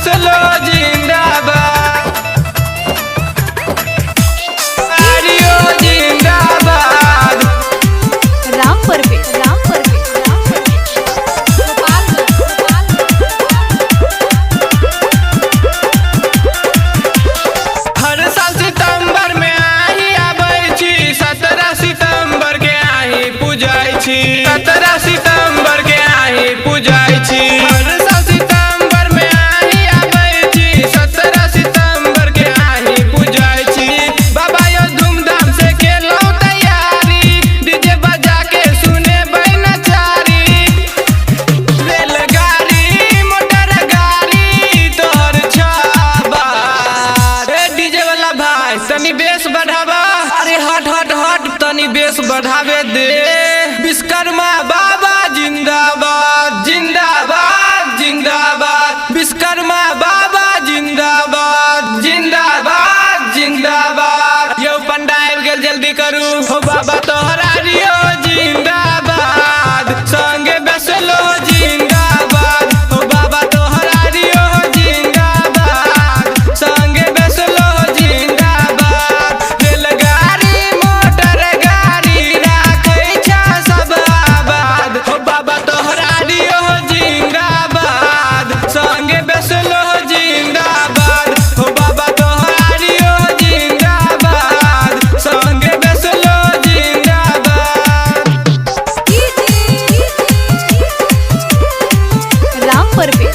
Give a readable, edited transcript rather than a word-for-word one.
बेसलो जिंदाबाद, आर्यो जिंदाबाद। रामपुर पे हर साल सितंबर में आही आबै छी, 17 सितंबर के आही पूजाई छी, 17 सितंबर के आही पूजाई छी। हर साल सितंबर में आही आबै छी, 17 सितंबर के आही पूजाई छी। बाबा यो धूमधाम से केलो तैयारी, डीजे बजा के सुने नचारी। रेलगाड़ी मोटर गाड़ी तोहर छाबार। डीजे वाला भाई तनी बेस बढ़ावा, अरे हट हट हट तनी बेस बढ़ावे दे। विश्वकर्मा बाबा जिंदाबाद जिंदाबाद जिंदाबाद, विश्वकर्मा बाबा जिंदाबाद जिंदाबाद जिंदाबाद। यो पंडा आबि गेल जल्दी करू, हो बाबा तोहरा रियो जिंदाबाद, संगे बेसलो जिंदाबाद। हो बाबा तोहरा रियो जिंदाबाद, संगे बेसलो जिंदाबाद। रेलगाड़ी मोटर गाड़ी राखै छ सब आबाद, हो बाबा तोहरा रियो जिंदाबाद, संगे बेसलो जिंदाबाद। हो बाबा तोहरा रियो जिंदाबाद, संगे बेसलो जिंदाबाद। रामपुर पे